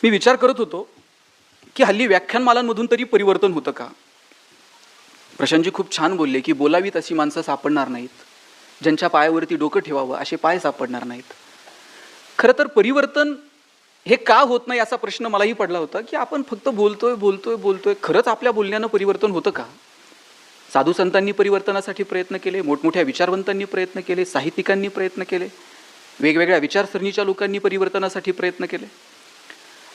मी विचार करत होतो की हल्ली व्याख्यानमालांमधून तरी परिवर्तन होतं का. प्रशांतजी खूप छान बोलले की बोलावीत अशी माणसं सापडणार नाहीत, ज्यांच्या पायावरती डोकं ठेवावं असे पाय सापडणार नाहीत. खरं तर परिवर्तन हे का होत नाही असा प्रश्न मलाही पडला होता की आपण फक्त बोलतोय बोलतोय बोलतोय, खरंच आपल्या बोलण्यानं परिवर्तन होतं का. साधू संतांनी परिवर्तनासाठी प्रयत्न केले, मोठमोठ्या विचारवंतांनी प्रयत्न केले, साहित्यिकांनी प्रयत्न केले, वेगवेगळ्या विचारसरणीच्या लोकांनी परिवर्तनासाठी प्रयत्न केले,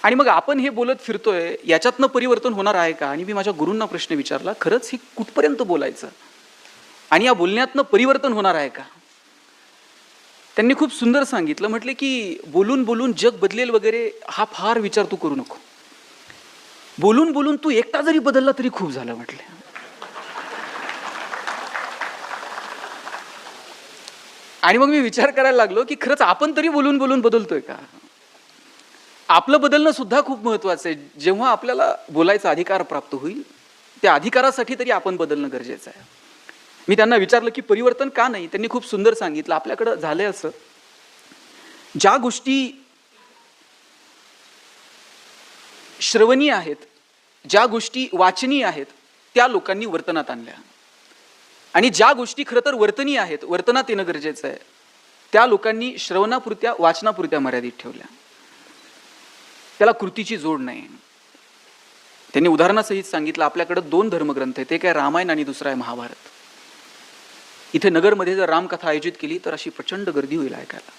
आणि मग आपण हे बोलत फिरतोय, याच्यातनं परिवर्तन होणार आहे का. आणि मी माझ्या गुरूंना प्रश्न विचारला, खरंच ही कुठपर्यंत बोलायचं आणि या बोलण्यातनं परिवर्तन होणार आहे का. त्यांनी खूप सुंदर सांगितलं, म्हटले की बोलून बोलून जग बदलेल वगैरे हा फार विचार तू करू नको, बोलून बोलून तू एकटा जरी बदलला तरी खूप झालं म्हटले. आणि मग मी विचार करायला लागलो की खरंच आपण तरी बोलून बोलून बदलतोय का. आपलं बदलणं सुद्धा खूप महत्वाचं आहे. जेव्हा आपल्याला बोलायचा अधिकार प्राप्त होईल, त्या अधिकारासाठी तरी आपण बदलणं गरजेचं आहे. मी त्यांना विचारलं की परिवर्तन का नाही. त्यांनी खूप सुंदर सांगितलं, आपल्याकडं झालंय असं, ज्या गोष्टी श्रवणीय आहेत, ज्या गोष्टी वाचनीय आहेत, त्या लोकांनी वर्तनात आणल्या, आणि ज्या गोष्टी खरं तर वर्तनीय आहेत, वर्तनात येणं गरजेचं आहे, त्या लोकांनी श्रवणापुरत्या वाचनापुरत्या मर्यादित ठेवल्या. त्याला कृतीची जोड नाही. त्यांनी उदाहरणासहित सांगितलं, आपल्याकडे 2 धर्मग्रंथ आहेत, एक आहे रामायण आणि दुसरा आहे महाभारत. इथे नगरमध्ये जर रामकथा आयोजित केली तर अशी प्रचंड गर्दी होईल ऐकायला.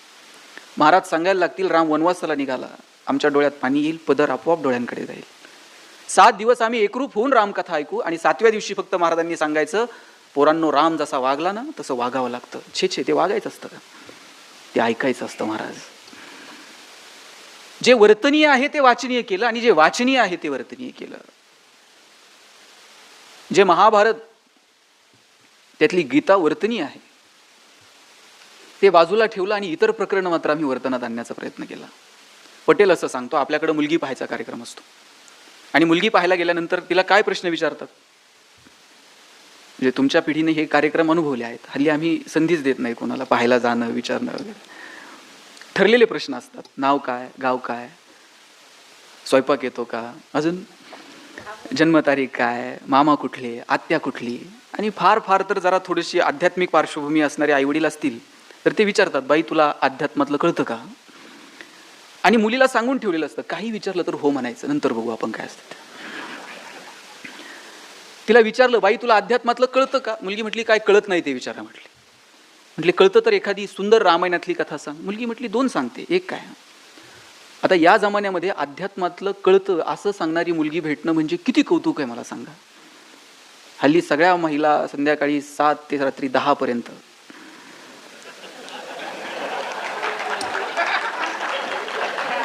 महाराज सांगायला लागतील, राम वनवासाला निघाला, आमच्या डोळ्यात पाणी येईल, पदर आपोआप डोळ्यांकडे जाईल. 7 दिवस आम्ही एकरूप होऊन रामकथा ऐकू, आणि 7व्या दिवशी फक्त महाराजांनी सांगायचं, पोरांनो राम जसा वागला ना तसं वागावं लागतं. छे ते वागायचं असतं का, ते ऐकायचं असतं महाराज. जे वर्तनीय आहे ते वाचनीय केलं, आणि जे वाचनीय आहे ते वर्तनीय केलं. जे महाभारत त्यातली गीता वर्तनीय आहे ते बाजूला ठेवलं, आणि इतर प्रकरण मात्र आम्ही वर्तनात आणण्याचा प्रयत्न केला. पटेल असं सांगतो, आपल्याकडे मुलगी पाहायचा कार्यक्रम असतो, आणि मुलगी पाहायला गेल्यानंतर तिला काय प्रश्न विचारतात. म्हणजे तुमच्या पिढीने हे कार्यक्रम अनुभवले आहेत, हल्ली आम्ही संधीच देत नाही कोणाला पाहायला जाणं विचारणं वगैरे. ठरलेले प्रश्न असतात, नाव काय, गाव काय, स्वयंपाक येतो का, अजून जन्मतारीख काय, मामा कुठले, आत्या कुठली, आणि फार फार तर जरा थोडीशी आध्यात्मिक पार्श्वभूमी असणारे आईवडील असतील तर ते विचारतात, बाई तुला अध्यात्मातलं कळतं का. आणि मुलीला सांगून ठेवलेलं असतं, काही विचारलं तर हो म्हणायचं, नंतर बघू आपण काय असतं. तिला विचारलं, बाई तुला अध्यात्मातलं कळतं का. मुलगी म्हटली, काय कळत नाही ते विचारा. म्हटले कळतं तर एखादी सुंदर रामायणातली कथा सांग. मुलगी म्हटली 2 सांगते, एक काय. आता या जमान्यामध्ये अध्यात्मातलं कळतं असं सांगणारी मुलगी भेटणं म्हणजे किती कौतुक आहे मला सांगा. हल्ली सगळ्या महिला संध्याकाळी 7 ते रात्री 10 पर्यंत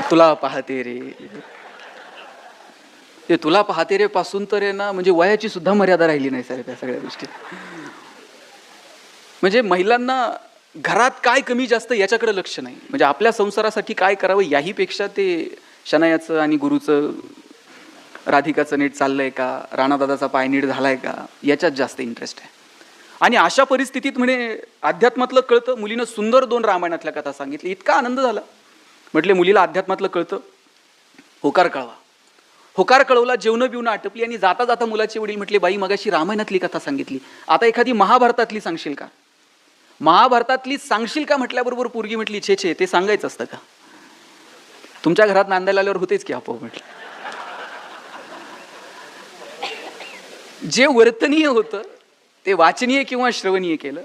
तुला पाहते रे, ते तुला पाहते रे पासून तर आहे ना, म्हणजे वयाची सुद्धा मर्यादा राहिली नाही सर त्या सगळ्या गोष्टी. म्हणजे महिलांना घरात काय कमी जास्त याच्याकडे लक्ष नाही, म्हणजे आपल्या संसारासाठी काय करावं याही पेक्षा ते शनायाचं आणि गुरुचं, राधिकाचं नीट चाललंय का, राणादादाचा पाय नीट झालाय का, याच्यात जास्त इंटरेस्ट आहे. आणि अशा परिस्थितीत म्हणे अध्यात्मातलं कळतं. मुलीनं सुंदर 2 रामायणातल्या कथा सांगितली, इतका आनंद झाला. म्हटले मुलीला अध्यात्मातलं कळतं, होकार कळवा. होकार कळवला, जेवणं बिवणं आटपली, आणि जाता जाता मुलाचे वडील म्हटले, बाई मगाशी रामायणातली कथा सांगितली, आता एखादी महाभारतातली सांगशील का. महाभारतातली सांगशील का म्हटल्याबरोबर पोरगी म्हटली, छे ते सांगायचं असतं का, तुमच्या घरात नांदायला आल्यावर होतेच की आपोआप. म्हटलं जे वर्तनीय होतं ते वाचनीय किंवा श्रवणीय केलं,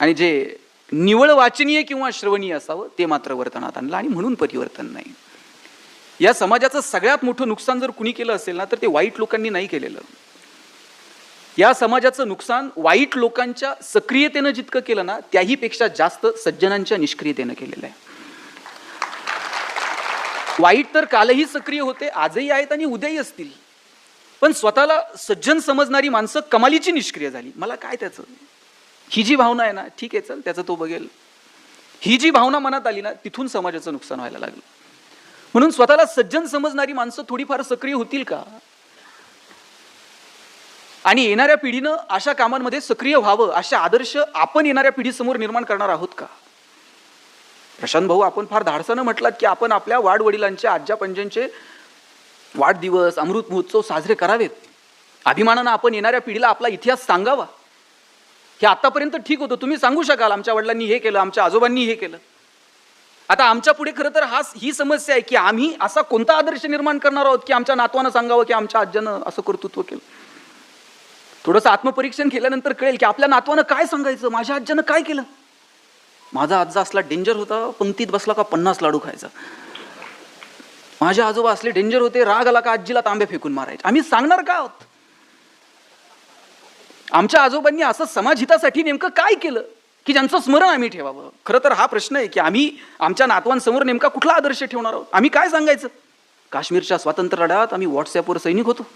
आणि जे निवळ वाचनीय किंवा श्रवणीय असावं ते मात्र वर्तनात आणलं, आणि म्हणून परिवर्तन नाही. या समाजाचं सगळ्यात मोठं नुकसान जर कुणी केलं असेल ना तर ते वाईट लोकांनी नाही केलेलं. या समाजाचं नुकसान वाईट लोकांच्या सक्रियतेनं जितकं केलं ना, त्याही पेक्षा जास्त सज्जनांच्या निष्क्रियतेनं केलेलं आहे. वाईट तर कालही सक्रिय होते, आजही आहेत आणि उद्याही असतील, पण स्वतःला सज्जन समजणारी माणसं कमालीची निष्क्रिय झाली. मला काय त्याचं, ही जी भावना आहे ना, ठीक आहे चल त्याचं तो बघेल, ही जी भावना मनात आली ना, तिथून समाजाचं नुकसान व्हायला लागलं. म्हणून स्वतःला सज्जन समजणारी माणसं थोडीफार सक्रिय होतील का, आणि येणाऱ्या पिढीनं अशा कामांमध्ये सक्रिय व्हावं अशा आदर्श आपण येणाऱ्या पिढीसमोर निर्माण करणार आहोत का. प्रशांत भाऊ, आपण फार धाडसानं म्हटलात की आपण आपल्या वाडवडिलांचे, आज्या पंजांचे वाढदिवस, अमृत महोत्सव साजरे करावेत. अभिमानानं आपण येणाऱ्या पिढीला आपला इतिहास सांगावा. हे आतापर्यंत ठीक होतं, तुम्ही सांगू शकाल आमच्या वडिलांनी हे केलं, आमच्या आजोबांनी हे केलं. आता आमच्या पुढे खरं तर ही समस्या आहे की आम्ही असा कोणता आदर्श निर्माण करणार आहोत की आमच्या नातवानं सांगावं की आमच्या आज्यानं असं कर्तृत्व केलं. थोडंसं आत्मपरीक्षण केल्यानंतर कळेल की आपल्या नातवानं काय सांगायचं, माझ्या आज्यानं काय केलं. माझा आजा असला डेंजर होता, पंक्तीत बसला का 50 लाडू खायचा. माझे आजोबा असले डेंजर होते, राग आला का आजीला तांबे फेकून मारायचे. आम्ही सांगणार का आहोत? आमच्या आजोबांनी असं समाजहितासाठी नेमकं काय केलं की ज्यांचं स्मरण आम्ही ठेवावं. खरं तर हा प्रश्न आहे की आम्ही आमच्या नातवांसमोर नेमका कुठला आदर्श ठेवणार आहोत. आम्ही काय सांगायचं? काश्मीरच्या स्वातंत्र्य लढ्यात आम्ही व्हॉट्सअपवर सैनिक होतो,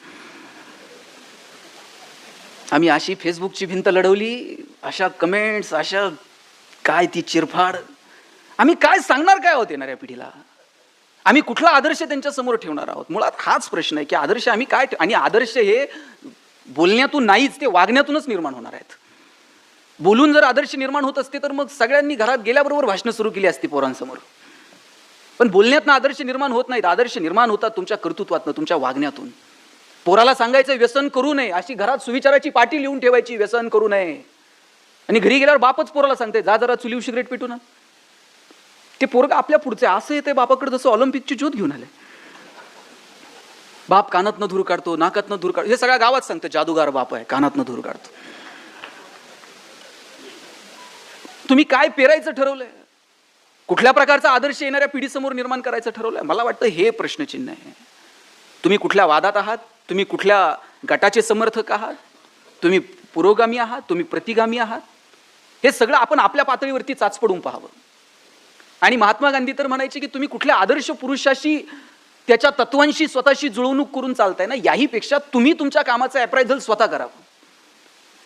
आम्ही अशी फेसबुकची भिंत लढवली, अशा कमेंट्स, अशा काय ती चिरफाड. आम्ही काय सांगणार काय आहोत येणाऱ्या पिढीला? आम्ही कुठला आदर्श त्यांच्या समोर ठेवणार आहोत? मुळात हाच प्रश्न आहे की आदर्श आम्ही काय. आणि आदर्श हे बोलण्यातून नाहीच, ते वागण्यातूनच निर्माण होणार आहेत. बोलून जर आदर्श निर्माण होत असते तर मग सगळ्यांनी घरात गेल्याबरोबर भाषणं सुरू केली असती पोरांसमोर. पण बोलण्यातनं आदर्श निर्माण होत नाहीत. आदर्श निर्माण होतात तुमच्या कर्तृत्वातनं, तुमच्या वागण्यातून. पोराला सांगायचं व्यसन करू नये, अशी घरात सुविचाराची पाटी लिहून ठेवायची, व्यसन करू नये. आणि घरी गेल्यावर बापच पोराला सांगते, जा जरा चुलीवर सिगरेट पेटू ना. ते पोरग आपल्या पुढचे असं येते बापाकडे जसं ऑलिम्पिकची ज्योत घेऊन आले. बाप कानातनं धूर काढतो, नाकातनं धूर काढतो, हे सगळ्या गावात सांगतं जादूगार बाप आहे, कानातनं धूर काढतो. तुम्ही काय पेरायचं ठरवलंय? कुठल्या प्रकारचा आदर्श येणाऱ्या पिढीसमोर निर्माण करायचं ठरवलंय? मला वाटतं हे प्रश्नचिन्ह आहे. तुम्ही कुठल्या वादात आहात? तुम्ही कुठल्या गटाचे समर्थक आहात? तुम्ही पुरोगामी आहात? तुम्ही प्रतिगामी आहात? हे सगळं आपण आपल्या पातळीवरती चाचपडून पाहावं. आणि महात्मा गांधी तर म्हणायचे की तुम्ही कुठल्या आदर्श पुरुषाशी, त्याच्या तत्वांशी स्वतःशी जुळवणूक करून चालताय ना, याही पेक्षा तुम्ही तुमच्या कामाचं अप्रायझल स्वतः करावं.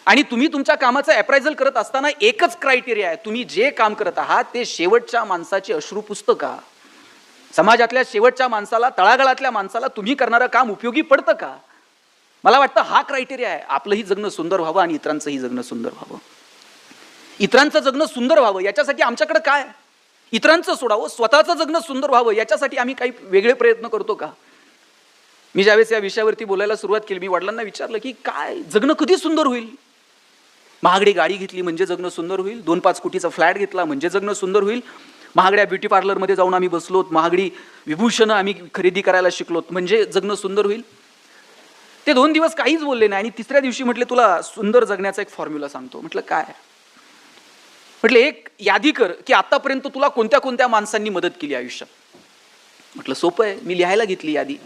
आणि तुम्ही तुमच्या कामाचं अप्रायझल करत असताना एकच क्रायटेरिया आहे, तुम्ही जे काम करत आहात ते शेवटच्या माणसाचे अश्रू पुसतं का? समाजातल्या शेवटच्या माणसाला, तळागाळातल्या माणसाला तुम्ही करणारं काम उपयोगी पडतं का? मला वाटतं हा क्रायटेरिया आहे. आपलंही जगणं सुंदर व्हावं आणि इतरांचंही जगणं सुंदर व्हावं. इतरांचं जगणं सुंदर व्हावं याच्यासाठी आमच्याकडे काय? इतरांचं सोडावं, स्वतःचं जगणं सुंदर व्हावं याच्यासाठी आम्ही काही वेगळे प्रयत्न करतो का? मी ज्यावेळेस या विषयावरती बोलायला सुरुवात केली, मी वडिलांना विचारलं की काय जगणं कधी सुंदर होईल? महागडी गाडी घेतली म्हणजे जगणं सुंदर होईल? 2-5 कोटीचा फ्लॅट घेतला म्हणजे जगणं सुंदर होईल? महागड्या ब्युटी पार्लरमध्ये जाऊन आम्ही बसलोत, महागडी विभूषणं आम्ही खरेदी करायला शिकलोत म्हणजे जगणं सुंदर होईल? ते 2 दिवस काहीच बोलले नाही. आणि तिसऱ्या दिवशी म्हटले, तुला सुंदर जगण्याचा एक फॉर्म्युला सांगतो. म्हटलं काय? म्हटलं एक यादी कर की आतापर्यंत तुला कोणत्या कोणत्या माणसांनी मदत केली आयुष्यात. म्हटलं सोपं आहे. मी लिहायला घेतली यादी.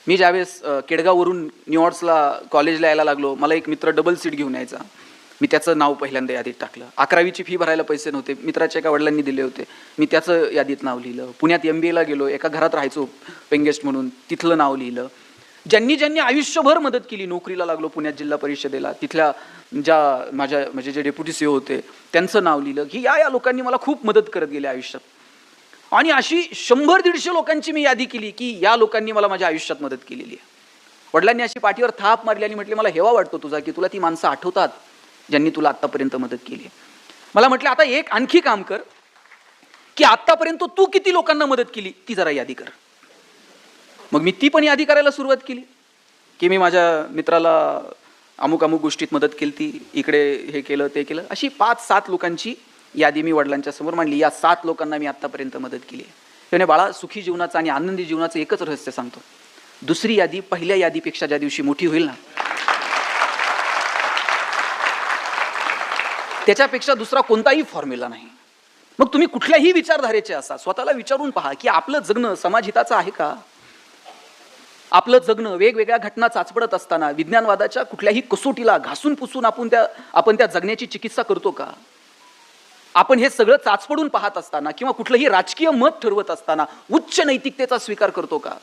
मी ज्यावेळेस केडगाववरून न्यूयॉर्क्सला कॉलेजला यायला लागलो, मला एक मित्र डबल सीट घेऊन यायचा. मी त्याचं नाव पहिल्यांदा यादीत टाकलं. 11वीची फी भरायला पैसे नव्हते, मित्राच्या एका वडिलांनी दिले होते, मी त्याचं यादीत नाव लिहिलं. पुण्यात MBAला गेलो, एका घरात राहायचो पेंगेस्ट म्हणून, तिथलं नाव लिहिलं. ज्यांनी ज्यांनी आयुष्यभर मदत केली, नोकरीला लागलो पुण्यात जिल्हा परिषदेला, तिथल्या ज्या माझ्या म्हणजे जे डेप्युटी CEO होते त्यांचं नाव लिहिलं की या लोकांनी मला खूप मदत करत गेले आयुष्यात. आणि अशी 100-150 लोकांची मी यादी केली की या लोकांनी मला माझ्या आयुष्यात मदत केलेली आहे. वडिलांनी अशी पाठीवर थाप मारली आणि म्हटले, मला हेवा वाटतो तुझा की तुला ती माणसं आठवतात ज्यांनी तुला आत्तापर्यंत मदत केली. मला म्हटलं आता एक आणखी काम कर की आत्तापर्यंत तू किती लोकांना मदत केली ती जरा यादी कर. मग मी ती पण यादी करायला सुरुवात केली की मी माझ्या मित्राला अमुक अमुक गोष्टीत मदत केली, ती इकडे हे केलं ते केलं. अशी 5-7 लोकांची यादी मी वडिलांच्या समोर मांडली. या 7 लोकांना मी आत्तापर्यंत मदत केली आहे. त्याने बाळा, सुखी जीवनाचं आणि आनंदी जीवनाचं एकच रहस्य सांगतो, दुसरी यादी पहिल्या यादीपेक्षा ज्या दिवशी मोठी होईल ना, त्याच्यापेक्षा दुसरा कोणताही फॉर्म्युला नाही. मग तुम्ही कुठल्याही विचारधारेचे असा, स्वतःला विचारून पहा की आपलं जगणं समाजहिताचं आहे का? आपलं जगणं वेगवेगळ्या घटना चाचपडत असताना विज्ञानवादाच्या कुठल्याही कसोटीला घासून पुसून आपण त्या जगण्याची चिकित्सा करतो का? आपण हे सगळं चाचपडून पाहत असताना किंवा कुठलंही राजकीय मत ठरवत असताना उच्च नैतिकतेचा स्वीकार करतो का?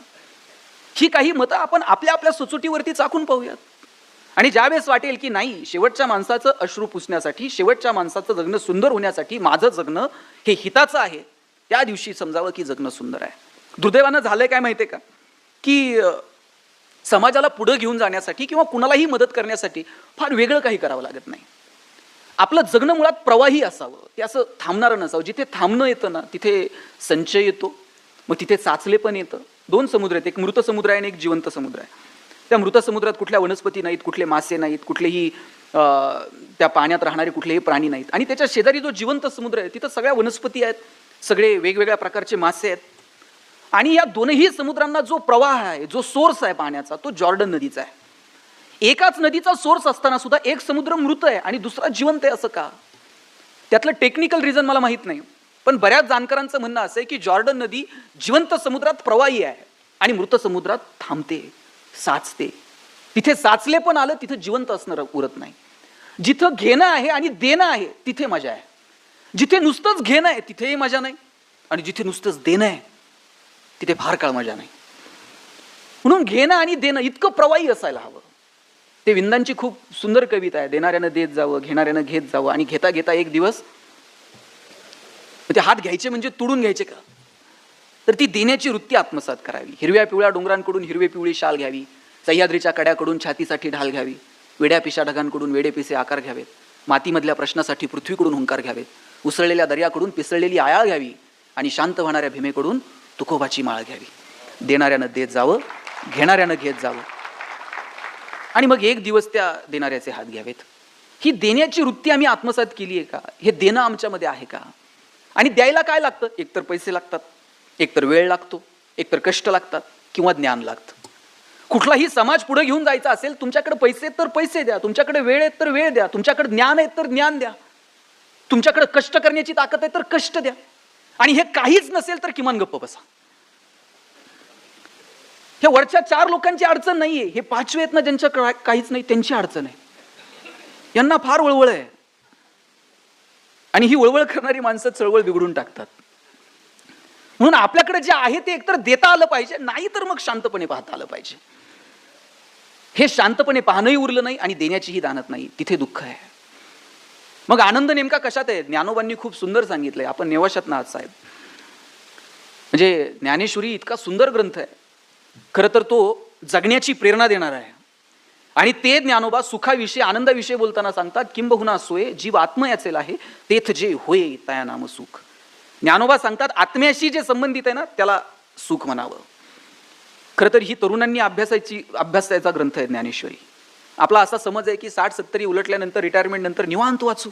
ही काही मतं आपण आपल्या आपल्या सुचोटीवरती चाकून पाहूयात. आणि ज्यावेळेस वाटेल की नाही, शेवटच्या माणसाचं अश्रू पुसण्यासाठी, शेवटच्या माणसाचं जगणं सुंदर होण्यासाठी माझं जगणं हे हिताचं आहे, त्या दिवशी समजावं की जगणं सुंदर आहे. दुर्दैवानं झालंय काय माहितीये का की समाजाला पुढे घेऊन जाण्यासाठी किंवा कुणालाही मदत करण्यासाठी फार वेगळं काही करावं लागत नाही. आपलं जगणं मुळात प्रवाही असावं, ते असं थांबणारं नसावं. जिथे थांबणं येतं ना तिथे संचय येतो, मग तिथे चाचले पण येतं, 2 समुद्र आहेत, एक मृत समुद्र आहे आणि एक जिवंत समुद्र आहे. त्या मृत समुद्रात कुठल्या वनस्पती नाहीत, कुठले मासे नाहीत, कुठलेही त्या पाण्यात राहणारे कुठलेही प्राणी नाहीत. आणि त्याच्या शेजारी जो जिवंत समुद्र आहे तिथं सगळ्या वनस्पती आहेत, सगळे वेगवेगळ्या प्रकारचे मासे आहेत. आणि या दोनही समुद्रांना जो प्रवाह आहे, जो सोर्स आहे पाण्याचा, तो जॉर्डन नदीचा आहे. एकाच नदीचा सोर्स असताना सुद्धा एक समुद्र मृत आहे आणि दुसरा जिवंत आहे, असं का? त्यातलं टेक्निकल रिझन मला माहित नाही, पण बऱ्याच जाणकारांचं म्हणणं असं आहे की जॉर्डन नदी जिवंत समुद्रात प्रवाही आहे आणि मृत समुद्रात थांबते, साचते. तिथे साचले पण आलं, तिथे जिवंत असणं उरत नाही. जिथं घेणं आहे आणि देणं आहे तिथे मजा आहे. जिथे नुसतंच घेणं आहे तिथेही मजा नाही, आणि जिथे नुसतंच देणं आहे तिथे फार काळ मजा नाही. म्हणून घेणं आणि देणं इतकं प्रवाही असायला हवं. ते विंदांची खूप सुंदर कविता आहे, देणाऱ्यानं देत जावं, घेणाऱ्यानं घेत जावं, आणि घेता घेता एक दिवस ते हात घ्यायचे म्हणजे तुडून घ्यायचे का? तर ती देण्याची वृत्ती आत्मसात करावी. हिरव्या पिवळ्या डोंगरांकडून हिरवी पिवळी शाल घ्यावी, सह्याद्रीच्या कड्याकडून छातीसाठी ढाल घ्यावी, वेड्या पिशा ढगांकडून वेडे पिसे आकार घ्यावेत, मातीमधल्या प्रश्नासाठी पृथ्वीकडून हुंकार घ्यावेत, उसळलेल्या दर्याकडून पिसळलेली आयाळ घ्यावी, आणि शांत होणाऱ्या भीमेकडून तुकोबाची माळ घ्यावी. देणाऱ्यानं देत जावं, घेणाऱ्यानं घेत जावं, आणि मग एक दिवस त्या देणाऱ्याचे हात घ्यावेत. ही देण्याची वृत्ती आम्ही आत्मसात केली आहे का? हे देणं आमच्यामध्ये आहे का? आणि द्यायला काय लागतं? एकतर पैसे लागतात, एकतर वेळ लागतो, एकतर कष्ट लागतात, किंवा ज्ञान लागतं. कुठलाही समाज पुढे घेऊन जायचा असेल, तुमच्याकडे पैसे आहेत तर पैसे द्या, तुमच्याकडे वेळ आहेत तर वेळ द्या, तुमच्याकडे ज्ञान आहे तर ज्ञान द्या, तुमच्याकडे कष्ट करण्याची ताकद आहे तर कष्ट द्या, आणि हे काहीच नसेल तर किमान गप्प बसा. हे वरच्या 4 लोकांची अडचण नाहीये, हे 5वे आहेत ना ज्यांच्या काहीच नाही त्यांची अडचण आहे. यांना फार वळवळ आहे, आणि ही वळवळ करणारी माणसं चळवळ बिघडून टाकतात. म्हणून आपल्याकडे जे आहे ते एकतर देता आलं पाहिजे, नाही तर मग शांतपणे पाहता आलं पाहिजे. हे शांतपणे पाहणंही उरलं नाही आणि देण्याचीही दानत नाही, तिथे दुःख आहे. मग आनंद नेमका कशात आहे? ज्ञानोबांनी खूप सुंदर सांगितलंय. आपण नेवाशात ना आज साहेब, म्हणजे ज्ञानेश्वरी इतका सुंदर ग्रंथ आहे. खरं तर तो जगण्याची प्रेरणा देणारा आहे. आणि ते ज्ञानोबा सुखाविषयी आनंदाविषयी बोलताना सांगतात, किंबहुना सोय जीव आत्मयाचेल आहे, तेथ जे होय तया नाम सुख. ज्ञानोबा सांगतात आत्म्याशी जे संबंधित आहे ना त्याला सुख म्हणावं. खरं तर ही तरुणांनी अभ्यासाचा ग्रंथ आहे ज्ञानेश्वरी. आपला असा समज आहे की 60-70 उलटल्यानंतर, रिटायरमेंट नंतर निवांत वाचू.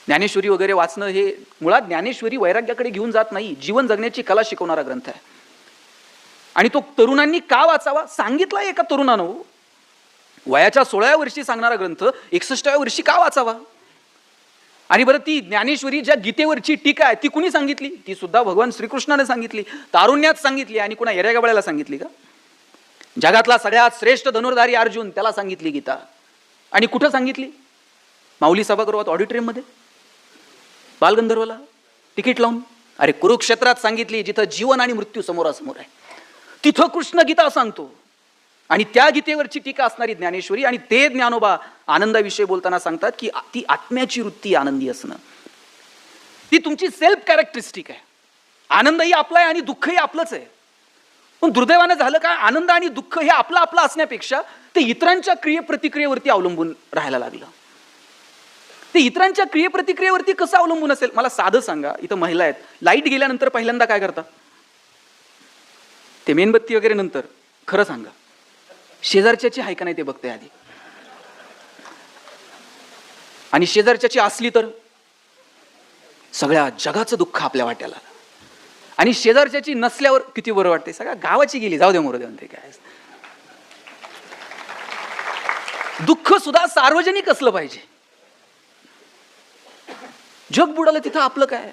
ज्ञानेश्वरी वगैरे वाचणं हे मुळात ज्ञानेश्वरी वैराग्याकडे घेऊन जात नाही, जीवन जगण्याची कला शिकवणारा ग्रंथ आहे. आणि तो तरुणांनी का वाचावा सांगितला एका तरुणानं. वयाच्या 16व्या वर्षी सांगणारा ग्रंथ 61व्या वर्षी का वाचावा? आणि बरं, ती ज्ञानेश्वरी ज्या गीतेवरची टीका आहे ती कुणी सांगितली? ती सुद्धा भगवान श्रीकृष्णाने सांगितली, तारुण्यात सांगितली. आणि कुणा येऱ्यागबाळ्याला सांगितली का? जगातला सगळ्यात श्रेष्ठ धनुर्धारी अर्जुन, त्याला सांगितली गीता. आणि कुठं सांगितली? माऊली सभागृहात ऑडिटोरियममध्ये, बालगंधर्वला तिकीट लावून. अरे कुरुक्षेत्रात सांगितली, जिथं जीवन आणि मृत्यू समोरासमोर आहे, तिथं कृष्ण गीता सांगतो. आणि त्या गीतेवरची टीका असणारी ज्ञानेश्वरी. आणि ते ज्ञानोबा आनंदाविषयी बोलताना सांगतात की ती आत्म्याची वृत्ती आनंदी असणं, ती तुमची सेल्फ कॅरेक्टरिस्टिक आहे. आनंदही आपला आहे आणि दुःखही आपलंच आहे. पण दुर्दैवानं झालं काय, आनंद आणि दुःख हे आपलं आपलं असण्यापेक्षा ते इतरांच्या क्रियेप्रतिक्रियेवरती अवलंबून राहायला लागलं. ते इतरांच्या क्रियेप्रतिक्रियेवरती कसं अवलंबून असेल? मला साधं सांगा, इथं महिला आहेत, लाईट गेल्यानंतर पहिल्यांदा काय करतात? ते मेणबत्ती वगैरे नंतर. खरं सांगा, शेजारच्याची आहे का नाही ते बघते आधी. आणि शेजारच्याची असली तर सगळ्या जगाचं दुःख आपल्या वाट्याला. आणि शेजारच्याची नसल्यावर किती बरं वाटते, सगळ्या गावाची गेली, जाऊ दे मोरू दे म्हणते. काय दुःख सुद्धा सार्वजनिक असलं पाहिजे. जग बुडालं तिथं आपलं काय?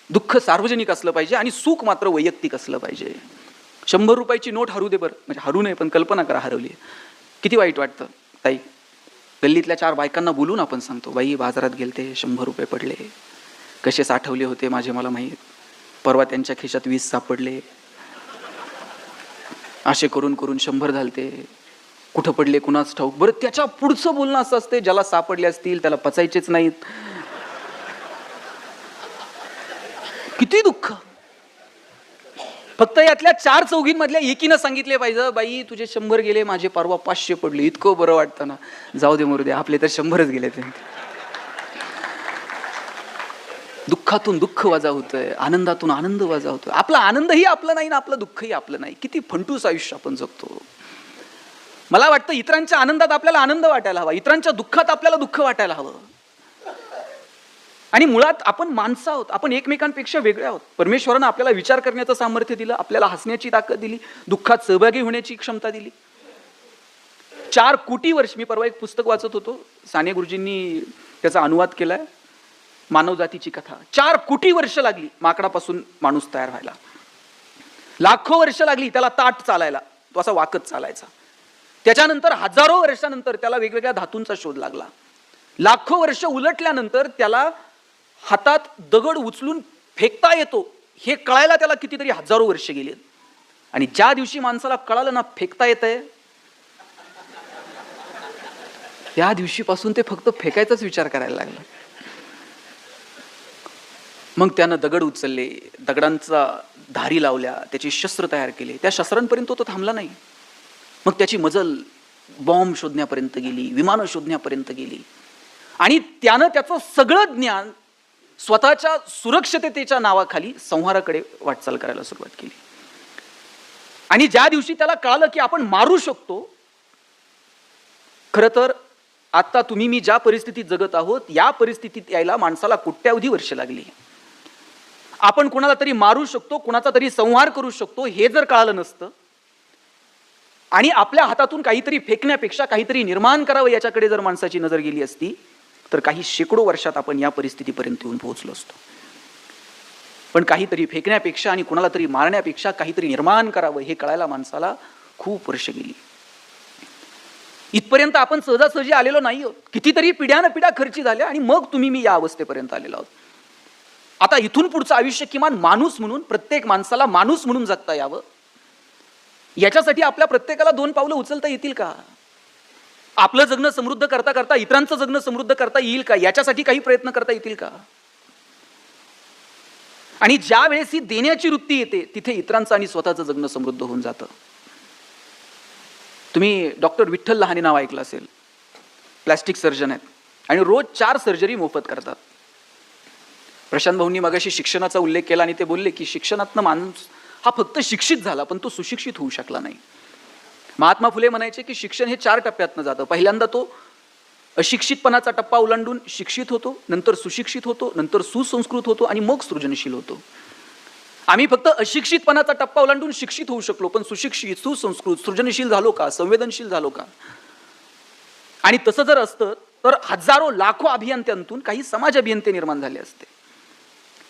दुःख सार्वजनिक असलं पाहिजे आणि सुख मात्र वैयक्तिक असलं पाहिजे. 100 रुपयाची नोट हरू दे बरं, म्हणजे हरू नये पण कल्पना करा हरवली, किती वाईट वाटतं. ताई, गल्लीतल्या 4 बायकांना बोलून आपण सांगतो, बाई बाजारात गेलते, 100 रुपये पडले, कसे साठवले होते माझे मला माहीत, परवा त्यांच्या खिशात 20 सापडले, असे करून करून 100 झालते, कुठं पडले कुणाच ठाऊक. बरं, त्याच्या पुढचं बोलणं असं असते, ज्याला सापडले असतील त्याला पचायचेच नाहीत. किती दुःख. फक्त यातल्या 4 चौघींमधल्या एकीनं सांगितले पाहिजे, बाई तुझे 100 गेले, माझे परवा 500 पडले. इतकं बरं वाटतं ना. जाऊ दे मरू दे, आपले तर 100च गेले. दुःखातून दुःख वजा होतंय, आनंदातून आनंद वजा होतोय. आपला आनंदही आपलं नाही ना आपलं दुःखही आपलं नाही. किती फंटूस आयुष्य आपण जगतो. मला वाटतं इतरांच्या आनंदात आपल्याला आनंद वाटायला हवा, इतरांच्या दुःखात आपल्याला दुःख वाटायला हवं. आणि मुळात आपण माणसं आहोत, आपण एकमेकांपेक्षा वेगळे आहोत. परमेश्वरानं आपल्याला विचार करण्याचं सामर्थ्य दिलं, आपल्याला हसण्याची ताकद दिली, दुःखात सहभागी होण्याची क्षमता दिली. 4 कोटी वर्ष, मी परवा एक पुस्तक वाचत होतो, साने गुरुजींनी त्याचा अनुवाद केलाय, मानवजातीची कथा. 4 कोटी वर्ष लागली माकडापासून माणूस तयार व्हायला. लाखो वर्ष लागली त्याला ताट चालायला, तो असा वाकत चालायचा. त्याच्यानंतर हजारो वर्षानंतर त्याला वेगवेगळ्या धातूंचा शोध लागला. लाखो वर्ष उलटल्यानंतर त्याला हातात दगड उचलून फेकता येतो हे कळायला त्याला कितीतरी हजारो वर्ष गेले. आणि ज्या दिवशी माणसाला कळालं ना फेकता येतंय, त्या दिवशीपासून ते फक्त फेकायचाच विचार करायला लागला. मग त्यानं दगड उचलले, दगडांचा धारी लावल्या, त्याची शस्त्र तयार केले. त्या शस्त्रांपर्यंत तो थांबला नाही. मग त्याची मजल बॉम्ब शोधण्यापर्यंत गेली, विमानं शोधण्यापर्यंत गेली. आणि त्यानं त्याचं सगळं ज्ञान स्वतःच्या सुरक्षिततेच्या नावाखाली संहाराकडे वाटचाल करायला सुरुवात केली. आणि ज्या दिवशी त्याला कळालं की आपण मारू शकतो, खरं तर आता तुम्ही मी ज्या परिस्थितीत जगत आहोत या परिस्थितीत यायला माणसाला कोट्यावधी वर्ष लागली. आपण कोणाला तरी मारू शकतो, कोणाचा तरी संहार करू शकतो हे जर कळालं नसतं आणि आपल्या हातातून काहीतरी फेकण्यापेक्षा काहीतरी निर्माण करावं याच्याकडे जर माणसाची नजर गेली असती तर काही शेकडो वर्षात आपण या परिस्थितीपर्यंत येऊन पोहोचलो असतो. पण काहीतरी फेकण्यापेक्षा आणि कोणाला तरी मारण्यापेक्षा काहीतरी निर्माण करावं हे कळायला माणसाला खूप वर्ष गेली. इथपर्यंत आपण सहजासहजी आलेलो नाही आहोत. कितीतरी पिढ्यानं पिढ्या खर्ची झाल्या आणि मग तुम्ही मी या अवस्थेपर्यंत आलेलो आहोत. आता इथून पुढचं आयुष्य किमान माणूस म्हणून, प्रत्येक माणसाला माणूस म्हणून जगता यावं याच्यासाठी आपल्या प्रत्येकाला 2 पावलं उचलता येतील का? आपलं जगणं समृद्ध करता करता इतरांचं जगणं समृद्ध करता येईल का? याच्यासाठी काही प्रयत्न करता येतील का? आणि ज्या वेळेस ही देण्याची वृत्ती येते तिथे इतरांचं आणि स्वतःचं जगणं समृद्ध होऊन जातं. तुम्ही डॉक्टर विठ्ठल लहाने नाव ऐकलं असेल, प्लॅस्टिक सर्जन आहेत आणि रोज 4 सर्जरी मोफत करतात. प्रशांत भाऊंनी मगाशी शिक्षणाचा उल्लेख केला आणि ते बोलले की शिक्षणातनं माणूस हा फक्त शिक्षित झाला पण तो सुशिक्षित होऊ शकला नाही. महात्मा फुले म्हणायचे की शिक्षण हे 4 टप्प्यातनं जातं. पहिल्यांदा तो अशिक्षितपणाचा टप्पा ओलांडून शिक्षित होतो, नंतर सुशिक्षित होतो, नंतर सुसंस्कृत होतो आणि मग सृजनशील होतो. आम्ही फक्त अशिक्षितपणाचा टप्पा ओलांडून शिक्षित होऊ शकलो, पण सुशिक्षित, सुसंस्कृत, सृजनशील झालो का? संवेदनशील झालो का? आणि तसं जर असतं तर हजारो लाखो अभियंत्यांतून काही समाज अभियंते निर्माण झाले असते.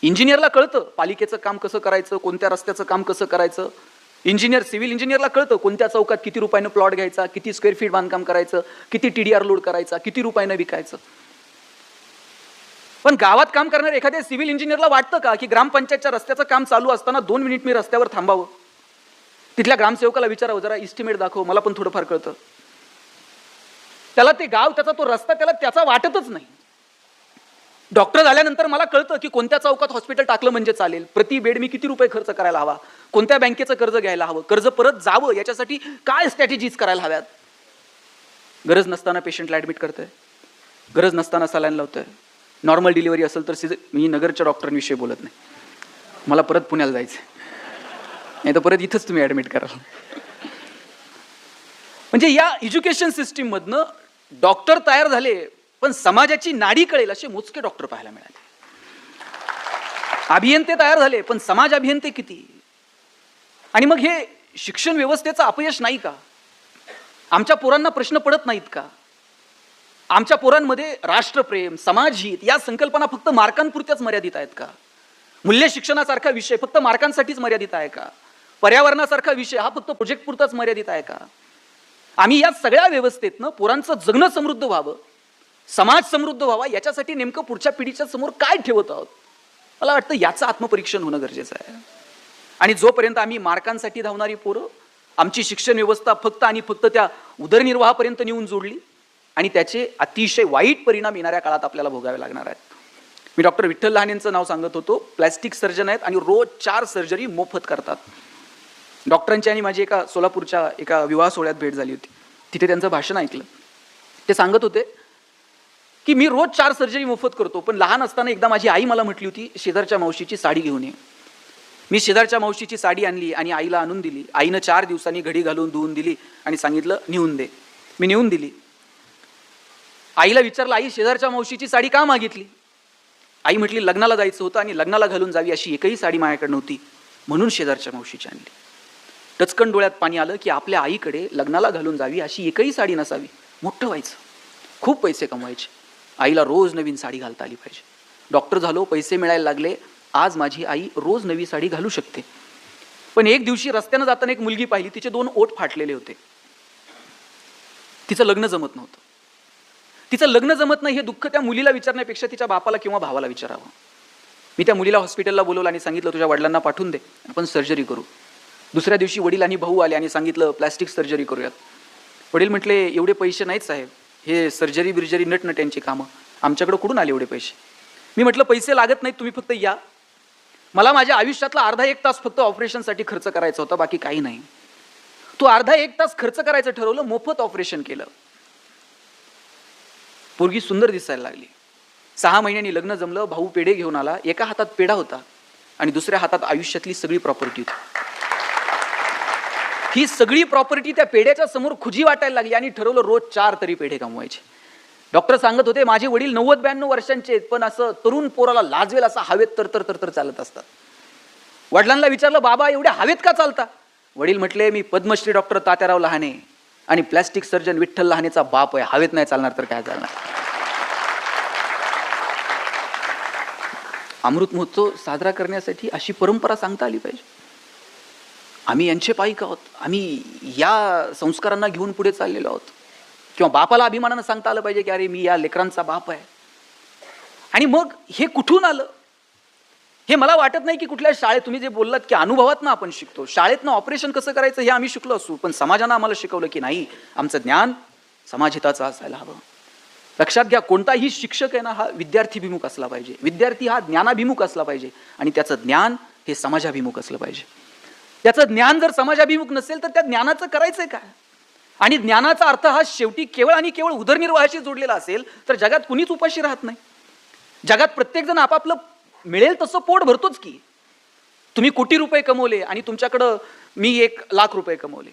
इंजिनियरला कळतं पालिकेचं काम कसं करायचं, कोणत्या रस्त्याचं काम कसं करायचं. इंजिनियर, सिव्हिल इंजिनियरला कळतं कोणत्या चौकात किती रुपयानं प्लॉट घ्यायचा, किती स्क्वेअर फीट बांधकाम करायचं, किती TDR लोड करायचा, किती रुपयानं विकायचं. पण गावात काम करणाऱ्या एखाद्या सिव्हिल इंजिनियरला वाटतं का की ग्रामपंचायतच्या रस्त्याचं काम चालू असताना 2 मिनिट मी रस्त्यावर थांबावं, तिथल्या ग्रामसेवकाला विचारावं जरा इस्टिमेट दाखव, मला पण थोडंफार कळतं. त्याला ते गाव, त्याचा तो रस्ता त्याला त्याचा वाटतच नाही. डॉक्टर झाल्यानंतर मला कळतं की कोणत्या चौकात हॉस्पिटल टाकलं म्हणजे चालेल, प्रति बेड मी किती रुपये खर्च करायला हवा, कोणत्या बँकेचं कर्ज घ्यायला हवं, कर्ज परत जावं याच्यासाठी काय स्ट्रॅटेजीज करायला हव्यात. गरज नसताना पेशंटला ऍडमिट करतंय, गरज नसताना सलाईन लावतंय. नॉर्मल डिलिव्हरी असेल तर मी नगरच्या डॉक्टरांविषयी बोलत नाही, मला परत पुण्याला जायचं नाही तर परत इथंच तुम्ही ऍडमिट कराल. म्हणजे या एज्युकेशन सिस्टीम मधनं डॉक्टर तयार झाले पण समाजाची नाडी कळेल असे मोजके डॉक्टर पाहायला मिळाले. अभियंते तयार झाले पण समाज अभियंते किती. आणि मग हे शिक्षण व्यवस्थेचं अपयश नाही का? आमच्या पोरांना प्रश्न पडत नाहीत का? आमच्या पोरांमध्ये राष्ट्रप्रेम, समाजहित या संकल्पना फक्त मार्कांपुरत्याच मर्यादित आहेत का? मूल्य शिक्षणासारखा विषय फक्त मार्कांसाठीच मर्यादित आहे का? पर्यावरणासारखा विषय हा फक्त प्रोजेक्ट पुरताच मर्यादित आहे का? आम्ही या सगळ्या व्यवस्थेतनं पोरांचं जगणं समृद्ध व्हावं, समाज समृद्ध व्हावा याच्यासाठी नेमकं पुढच्या पिढीच्या समोर काय ठेवत आहोत मला वाटतं याचं आत्मपरीक्षण होणं गरजेचं आहे. आणि जोपर्यंत आम्ही मार्कांसाठी धावणारी पोरं, आमची शिक्षण व्यवस्था फक्त आणि फक्त त्या उदरनिर्वाहापर्यंत नेऊन जोडली आणि त्याचे अतिशय वाईट परिणाम येणाऱ्या काळात आपल्याला भोगावे लागणार आहेत. मी डॉक्टर विठ्ठल लहानेंचं नाव सांगत होतो. प्लॅस्टिक सर्जन आहेत आणि रोज 4 सर्जरी मोफत करतात. डॉक्टरांची आणि माझी एका सोलापूरच्या एका विवाह सोहळ्यात भेट झाली होती. तिथे त्यांचं भाषण ऐकलं. ते सांगत होते की मी रोज 4 सर्जरी मोफत करतो. पण लहान असताना एकदा माझी आई मला म्हटली होती, शेजारच्या मावशीची साडी घेऊन ये. मी शेजारच्या मावशीची साडी आणली आणि आईला आणून दिली. आईनं 4 दिवसांनी घडी घालून धुवून दिली आणि सांगितलं नेऊन दे. मी नेऊन दिली. आईला विचारलं, आई शेजारच्या मावशीची साडी का मागितली? आई म्हटली, लग्नाला जायचं होतं आणि लग्नाला घालून जावी अशी एकही साडी माझ्याकडे नव्हती, म्हणून शेजारच्या मावशीची आणली. टचकन डोळ्यात पाणी आलं की आपल्या आईकडे लग्नाला घालून जावी अशी एकही साडी नसावी. मोठं व्हायचं, खूप पैसे कमवायचे, आईला रोज नवीन साडी घालता आली पाहिजे. डॉक्टर झालो, पैसे मिळायला लागले. आज माझी आई रोज नवी साडी घालू शकते. पण एक दिवशी रस्त्यानं जाताना एक मुलगी पाहिली, तिचे 2 ओठ फाटलेले होते. तिचं लग्न जमत नव्हतं. तिचं लग्न जमत नाही हे दुःख त्या मुलीला विचारण्यापेक्षा तिच्या बापाला किंवा भावाला विचारावं. मी त्या मुलीला हॉस्पिटलला बोलवलं आणि सांगितलं, तुझ्या वडिलांना पाठवून दे, आपण सर्जरी करू. दुसऱ्या दिवशी वडील आणि भाऊ आले आणि सांगितलं, प्लॅस्टिक सर्जरी करूयात. वडील म्हटले, एवढे पैसे नाहीत साहेब, हे सर्जरी बिर्जरी नटनट्यांची कामं, आमच्याकडे कुठून आले एवढे पैसे? मी म्हटलं, पैसे लागत नाहीत, तुम्ही फक्त या. मला माझ्या आयुष्यातला अर्धा 1 तास फक्त ऑपरेशनसाठी खर्च करायचा होता, बाकी काही नाही. तो अर्धा 1 तास खर्च करायचं ठरवलं, मोफत ऑपरेशन केलं. पोरगी सुंदर दिसायला लागली. 6 महिन्यांनी लग्न जमलं. भाऊ पेढे घेऊन आला. एका हातात पेढा होता आणि दुसऱ्या हातात आयुष्यातली सगळी प्रॉपर्टी होती. ही सगळी प्रॉपर्टी त्या पेढ्याच्या समोर खुजी वाटायला लागली आणि ठरवलं रोज 4 तरी पेढे कमवायचे. डॉक्टर सांगत होते, माझे वडील 90-92 वर्षांचे आहेत, पण असं तरुण पोराला लाजवेल असं हवेत तर चालत असतात. वडिलांना विचारलं, बाबा एवढ्या हवेत का चालता? वडील म्हटले, मी पद्मश्री डॉक्टर तात्याराव लहाने आणि प्लॅस्टिक सर्जन विठ्ठल लहानेचा बाप आहे, हवेत नाही चालणार तर काय चालणार. अमृत महोत्सव साजरा करण्यासाठी अशी परंपरा सांगता आली पाहिजे. आम्ही यांचे पाईक आहोत, आम्ही या संस्कारांना घेऊन पुढे चाललेलो आहोत. किंवा बापाला अभिमानानं सांगता आलं पाहिजे की अरे मी या लेकरांचा बाप आहे. आणि मग हे कुठून आलं हे मला वाटत नाही की कुठल्या शाळेत, तुम्ही जे बोललात की अनुभवातनं आपण शिकतो, शाळेतनं ऑपरेशन कसं करायचं हे आम्ही शिकलो असू, पण समाजानं आम्हाला शिकवलं की नाही, आमचं ज्ञान समाजहिताचं असायला हवं. लक्षात घ्या, कोणताही शिक्षक आहे ना, हा विद्यार्थीभिमुख असला पाहिजे. विद्यार्थी हा ज्ञानाभिमुख असला पाहिजे आणि त्याचं ज्ञान हे समाजाभिमुख असलं पाहिजे. त्याचं ज्ञान जर समाजाभिमुख नसेल तर त्या ज्ञानाचं करायचंय काय? आणि ज्ञानाचा अर्थ हा शेवटी केवळ आणि केवळ उदरनिर्वाहाशी जोडलेला असेल तर जगात कुणीच उपाशी राहत नाही. जगात प्रत्येक जण आपापलं मिळेल तसं पोट भरतोच की. तुम्ही कोटी रुपये कमवले आणि तुमच्याकडं मी 1 लाख रुपये कमवले.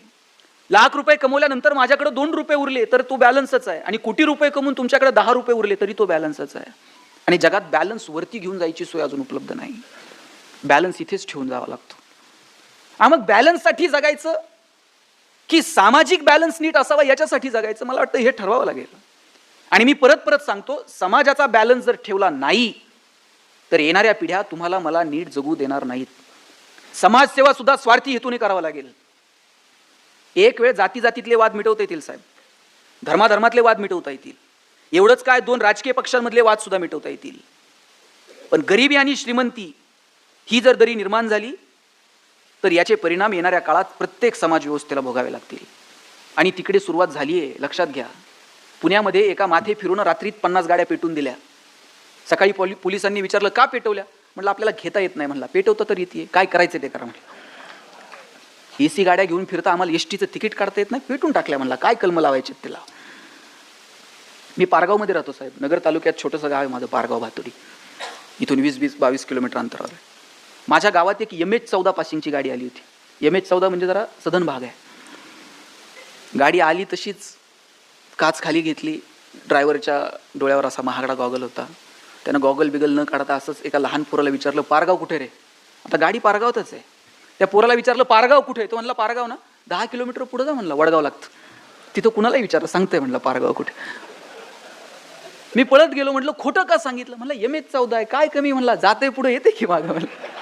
लाख रुपये कमवल्यानंतर माझ्याकडे 2 रुपये उरले तर तो बॅलन्सच आहे. आणि कोटी रुपये कमवून तुमच्याकडे 10 रुपये उरले तरी तो बॅलन्सच आहे. आणि जगात बॅलन्स वरती घेऊन जायची सोय अजून उपलब्ध नाही. बॅलन्स इथेच ठेवून जावा लागतो. मग बॅलन्ससाठी जगायचं की सामाजिक बॅलन्स नीट असावा याच्यासाठी जगायचं, मला वाटतं हे ठरवावं लागेल. आणि मी परत परत सांगतो, समाजाचा बॅलन्स जर ठेवला नाही तर येणाऱ्या पिढ्या तुम्हाला मला नीट जगू देणार नाहीत. समाजसेवा सुद्धा स्वार्थी हेतूने करावा लागेल. एक वेळ जातीजातीतले वाद मिटवता येतील साहेब, धर्माधर्मातले वाद मिटवता येतील, एवढंच काय 2 राजकीय पक्षांमधले वाद सुद्धा मिटवता येतील. पण गरिबी आणि श्रीमंती ही जर दरी निर्माण झाली तर याचे परिणाम येणाऱ्या काळात प्रत्येक समाज व्यवस्थेला भोगावे लागतील. आणि तिकडे सुरुवात झाली आहे. लक्षात घ्या, पुण्यामध्ये एका माथे फिरून रात्रीत 50 गाड्या पेटून दिल्या. सकाळी पोलिसांनी विचारलं का पेटवल्या? म्हटलं आपल्याला घेता येत नाही. म्हणला पेटवता तर येते, काय करायचं ते करा. म्हटलं AC गाड्या घेऊन फिरता, आम्हाला STचं तिकीट काढता येत नाही, पेटून टाकल्या. म्हणला काय कलम लावायचे त्याला. मी पारगावमध्ये राहतो साहेब, नगर तालुक्यात छोटंसं गाव आहे माझं, पारगाव भातुडी. इथून 20-22 किलोमीटर अंतरावर आहे. माझ्या गावात एक MH14 पासिंगची गाडी आली होती. MH14 म्हणजे जरा सधन भाग आहे. गाडी आली तशीच काच खाली घेतली. ड्रायव्हरच्या डोळ्यावर असा महागडा गॉगल होता. त्यानं गॉगल बिगल न काढता असंच एका लहान पोराला विचारलं, पारगाव कुठे रे? आता गाडी पारगावतच आहे. त्या पोराला विचारलं पारगाव कुठे? तो म्हणला पारगाव ना 10 किलोमीटर पुढे जा. म्हणला वडगाव लागतं. तिथं कुणालाही विचारलं, सांगतंय म्हणलं पारगाव कुठे. मी पळत गेलो. म्हटलं खोटं का सांगितलं? म्हणलं MH14 आहे, काय कमी? म्हणला जाते पुढे येते की मागं. म्हणलं